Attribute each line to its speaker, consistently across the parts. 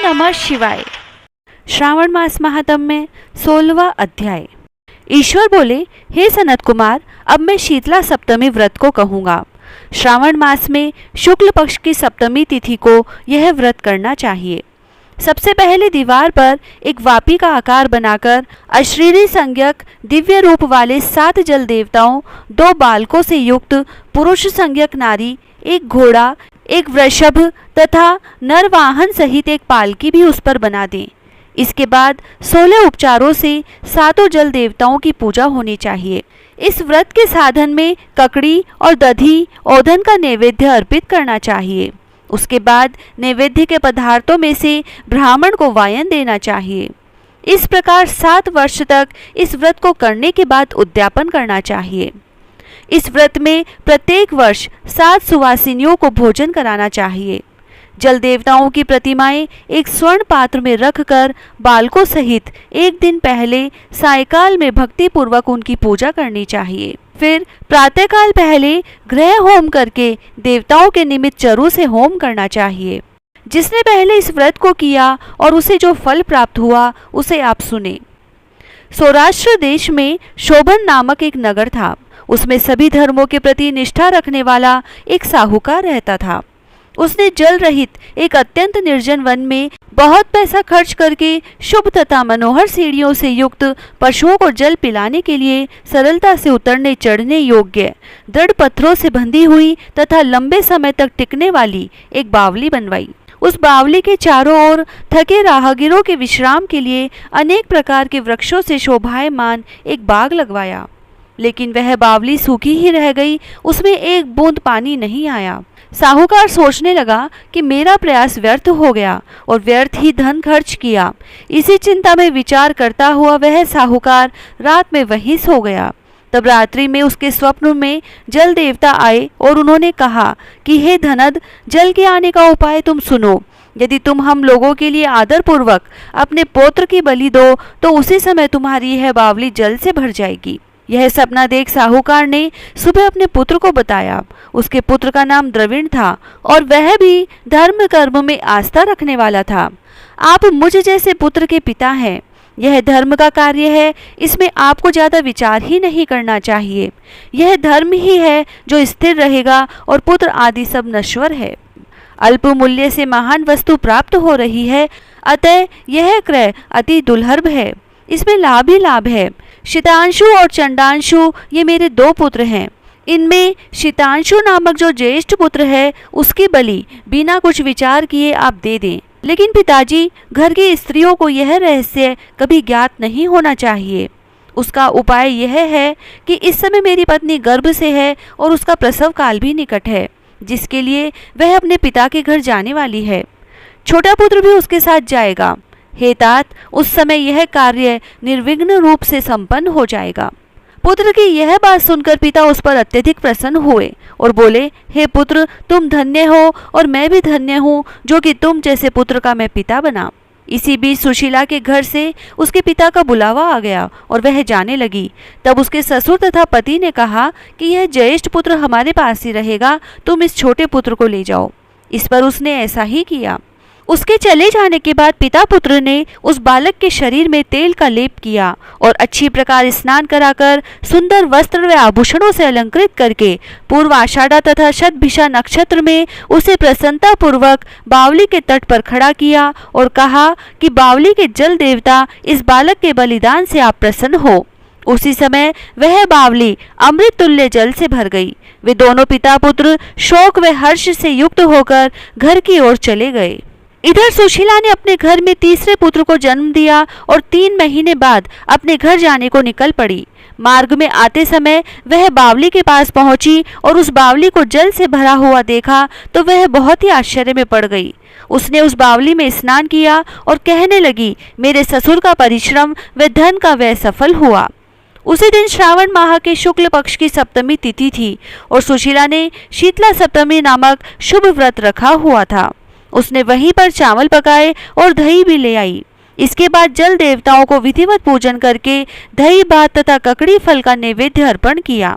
Speaker 1: नमः शिवाय। श्रावण मास महात्म्य 16वां अध्याय। ईश्वर बोले, हे सनत कुमार, अब मैं शीतला सप्तमी व्रत को कहूँगा। श्रावण मास में शुक्ल पक्ष की सप्तमी तिथि को यह व्रत करना चाहिए। सबसे पहले दीवार पर एक वापी का आकार बनाकर अशरीरी संज्ञक दिव्य रूप वाले 7 जल देवताओं, 2 बालकों से युक्त पुरुष संज्ञक नारी, एक घोड़ा, एक वृषभ तथा नरवाहन सहित एक पालकी भी उस पर बना दें। इसके बाद 16 उपचारों से 7 जल देवताओं की पूजा होनी चाहिए। इस व्रत के साधन में ककड़ी और दधी ओधन का नैवेद्य अर्पित करना चाहिए। उसके बाद नैवेद्य के पदार्थों में से ब्राह्मण को वायन देना चाहिए। इस प्रकार 7 वर्ष तक इस व्रत को करने के बाद उद्यापन करना चाहिए। इस व्रत में प्रत्येक वर्ष 7 सुवासिनियों को भोजन कराना चाहिए। जल देवताओं की प्रतिमाएं एक स्वर्ण पात्र में रखकर बालकों सहित एक दिन पहले सायकाल में भक्ति पूर्वक उनकी पूजा करनी चाहिए। फिर प्रातःकाल पहले गृह होम करके देवताओं के निमित्त चरु से होम करना चाहिए। जिसने पहले इस व्रत को किया और उसे जो फल प्राप्त हुआ उसे आप सुने। सौराष्ट्र देश में शोभन नामक एक नगर था। उसमें सभी धर्मों के प्रति निष्ठा रखने वाला एक साहूकार रहता था। उसने जल रहित एक अत्यंत निर्जन वन में बहुत पैसा खर्च करके शुभ तथा मनोहर सीढ़ियों से युक्त पशुओं को जल पिलाने के लिए सरलता से उतरने चढ़ने योग्य दृढ़ पत्थरों से बंधी हुई तथा लंबे समय तक टिकने वाली एक बावली बनवाई। उस बावली के चारों ओर थके राहगीरों के विश्राम के लिए अनेक प्रकार के वृक्षों से शोभायमान एक बाग लगवाया। लेकिन वह बावली सूखी ही रह गई, उसमें एक बूंद पानी नहीं आया। साहूकार सोचने लगा कि मेरा प्रयास व्यर्थ हो गया और व्यर्थ ही धन खर्च किया। इसी चिंता में विचार करता हुआ वह साहूकार रात में वहीं सो गया। तब रात्रि में उसके स्वप्न में जल देवता आए और उन्होंने कहा कि हे धनद, जल के आने का उपाय तुम सुनो। यदि तुम हम लोगों के लिए आदर पूर्वक अपने पौत्र की बलि दो तो उसी समय तुम्हारी यह बावली जल से भर जाएगी। यह सपना देख साहूकार ने सुबह अपने पुत्र को बताया। उसके पुत्र का नाम द्रविण था और वह भी धर्म कर्म में आस्था रखने वाला था। आप मुझ जैसे पुत्र के पिता हैं। यह धर्म का कार्य है, इसमें आपको ज्यादा विचार ही नहीं करना चाहिए। यह धर्म ही है जो स्थिर रहेगा और पुत्र आदि सब नश्वर है। अल्प मूल्य से महान वस्तु प्राप्त हो रही है, अतः यह क्रय अति दुर्लभ है। इसमें लाभ ही लाभ है। शीतांशु और चंडांशु ये मेरे 2 पुत्र हैं। इनमें शीतांशु नामक जो ज्येष्ठ पुत्र है उसकी बलि बिना कुछ विचार किए आप दे दें। लेकिन पिताजी, घर की स्त्रियों को यह रहस्य कभी ज्ञात नहीं होना चाहिए। उसका उपाय यह है कि इस समय मेरी पत्नी गर्भ से है और उसका प्रसव काल भी निकट है, जिसके लिए वह अपने पिता के घर जाने वाली है। छोटा पुत्र भी उसके साथ जाएगा। हे तात, उस समय यह कार्य निर्विघ्न रूप से संपन्न हो जाएगा। पुत्र की यह बात सुनकर पिता उस पर अत्यधिक प्रसन्न हुए और बोले, हे पुत्र, तुम धन्य हो और मैं भी धन्य हूँ जो कि तुम जैसे पुत्र का मैं पिता बना। इसी बीच सुशीला के घर से उसके पिता का बुलावा आ गया और वह जाने लगी। तब उसके ससुर तथा पति ने कहा कि यह ज्येष्ठ पुत्र हमारे पास ही रहेगा, तुम इस छोटे पुत्र को ले जाओ। इस पर उसने ऐसा ही किया। उसके चले जाने के बाद पिता पुत्र ने उस बालक के शरीर में तेल का लेप किया और अच्छी प्रकार स्नान कराकर सुंदर वस्त्र व आभूषणों से अलंकृत करके पूर्व आषाढ़ा तथा शतभिषा नक्षत्र में उसे प्रसन्नता पूर्वक बावली के तट पर खड़ा किया और कहा कि बावली के जल देवता, इस बालक के बलिदान से आप प्रसन्न हो। उसी समय वह बावली अमृत तुल्य जल से भर गई। वे दोनों पिता पुत्र शोक व हर्ष से युक्त होकर घर की ओर चले गए। इधर सुशीला ने अपने घर में तीसरे पुत्र को जन्म दिया और 3 महीने बाद अपने घर जाने को निकल पड़ी। मार्ग में आते समय वह बावली के पास पहुंची और उस बावली को जल से भरा हुआ देखा तो वह बहुत ही आश्चर्य में पड़ गई। उसने उस बावली में स्नान किया और कहने लगी, मेरे ससुर का परिश्रम व धन का व्यय सफल हुआ। उसी दिन श्रावण माह के शुक्ल पक्ष की सप्तमी तिथि थी और सुशीला ने शीतला सप्तमी नामक शुभ व्रत रखा हुआ था। उसने वहीं पर चावल पकाए और दही भी ले आई। इसके बाद जल देवताओं को विधिवत पूजन करके दही भात तथा ककड़ी फल का नैवेद्य अर्पण किया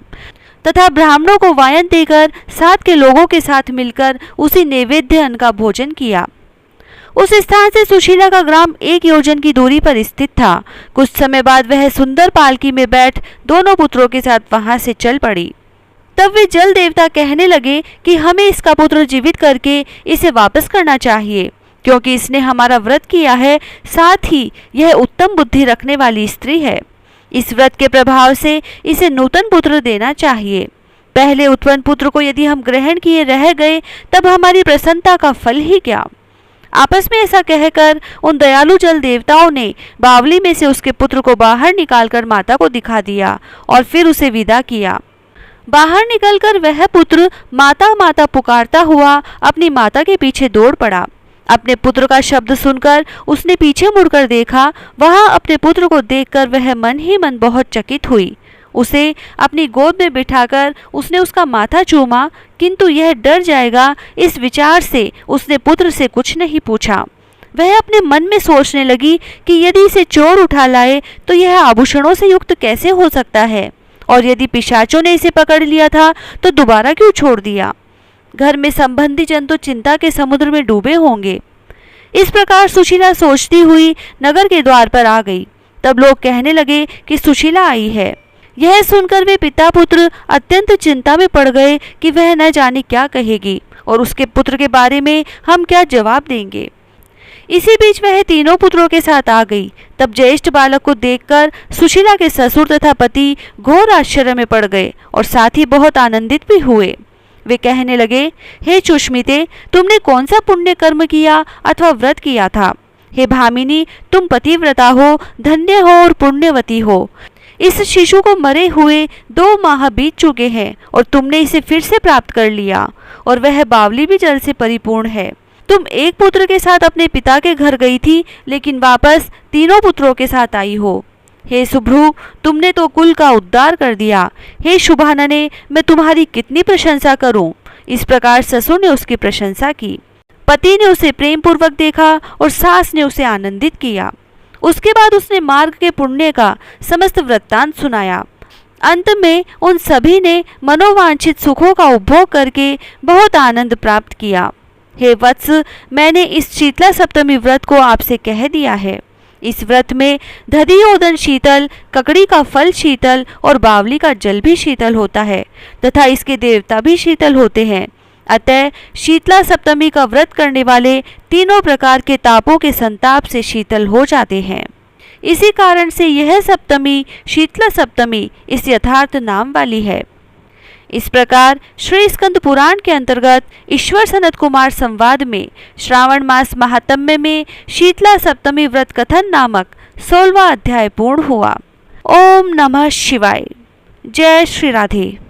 Speaker 1: तथा ब्राह्मणों को वायन देकर साथ के लोगों के साथ मिलकर उसी नैवेद्य अन्न का भोजन किया। उस स्थान से सुशीला का ग्राम 1 योजन की दूरी पर स्थित था। कुछ समय बाद वह सुंदर पालकी में बैठ दोनों पुत्रों के साथ वहां से चल पड़ी। तब वे जल देवता कहने लगे कि हमें इसका पुत्र जीवित करके इसे वापस करना चाहिए, क्योंकि इसने हमारा व्रत किया है, साथ ही यह उत्तम बुद्धि रखने वाली स्त्री है। इस व्रत के प्रभाव से इसे नूतन पुत्र देना चाहिए। पहले उत्पन्न पुत्र को यदि हम ग्रहण किए रह गए तब हमारी प्रसन्नता का फल ही क्या। आपस में ऐसा कहकर उन दयालु जल देवताओं ने बावली में से उसके पुत्र को बाहर निकालकर माता को दिखा दिया और फिर उसे विदा किया। बाहर निकलकर वह पुत्र माता माता पुकारता हुआ अपनी माता के पीछे दौड़ पड़ा। अपने पुत्र का शब्द सुनकर उसने पीछे मुड़कर देखा। वहां अपने पुत्र को देखकर वह मन ही मन बहुत चकित हुई। उसे अपनी गोद में बिठाकर उसने उसका माथा चूमा, किंतु यह डर जाएगा इस विचार से उसने पुत्र से कुछ नहीं पूछा। वह अपने मन में सोचने लगी कि यदि इसे चोर उठा लाए तो यह आभूषणों से युक्त कैसे हो सकता है, और यदि पिशाचों ने इसे पकड़ लिया था तो दोबारा क्यों छोड़ दिया। घर में संबंधी जन तो चिंता के समुद्र में डूबे होंगे। इस प्रकार सुशीला सोचती हुई नगर के द्वार पर आ गई। तब लोग कहने लगे कि सुशीला आई है। यह सुनकर वे पिता पुत्र अत्यंत चिंता में पड़ गए कि वह न जाने क्या कहेगी और उसके पुत्र के बारे में हम क्या जवाब देंगे। इसी बीच वह तीनों पुत्रों के साथ आ गई। तब ज्येष्ठ बालक को देखकर सुशीला के ससुर तथा पति घोर आश्चर्य में पड़ गए और साथ ही बहुत आनंदित भी हुए। वे कहने लगे, हे सुष्मिते, तुमने कौन सा पुण्य कर्म किया अथवा व्रत किया था। हे भामिनी, तुम पतिव्रता हो, धन्य हो और पुण्यवती हो। इस शिशु को मरे हुए 2 माह बीत चुके हैं और तुमने इसे फिर से प्राप्त कर लिया, और वह बावली भी जल से परिपूर्ण है। तुम एक पुत्र के साथ अपने पिता के घर गई थी, लेकिन वापस तीनों पुत्रों के साथ आई हो। हे सुभ्रु, तुमने तो कुल का उद्धार कर दिया। हे शुभानने, मैं तुम्हारी कितनी प्रशंसा करूं। इस प्रकार ससुर ने उसकी प्रशंसा की। पति ने उसे प्रेम पूर्वक देखा और सास ने उसे आनंदित किया। उसके बाद उसने मार्ग के पुण्य का समस्त वृत्तांत सुनाया। अंत में उन सभी ने मनोवांछित सुखों का उपभोग करके बहुत आनंद प्राप्त किया। हे वत्स, मैंने इस शीतला सप्तमी व्रत को आपसे कह दिया है। इस व्रत में दधियोदन शीतल, ककड़ी का फल शीतल और बावली का जल भी शीतल होता है तथा इसके देवता भी शीतल होते हैं। अतः शीतला सप्तमी का व्रत करने वाले तीनों प्रकार के तापों के संताप से शीतल हो जाते हैं। इसी कारण से यह सप्तमी शीतला सप्तमी इस यथार्थ नाम वाली है। इस प्रकार श्री स्कंद पुराण के अंतर्गत ईश्वर सनत कुमार संवाद में श्रावण मास महात्म्य में शीतला सप्तमी व्रत कथन नामक 16वां अध्याय पूर्ण हुआ। ओम नमः शिवाय। जय श्री राधे।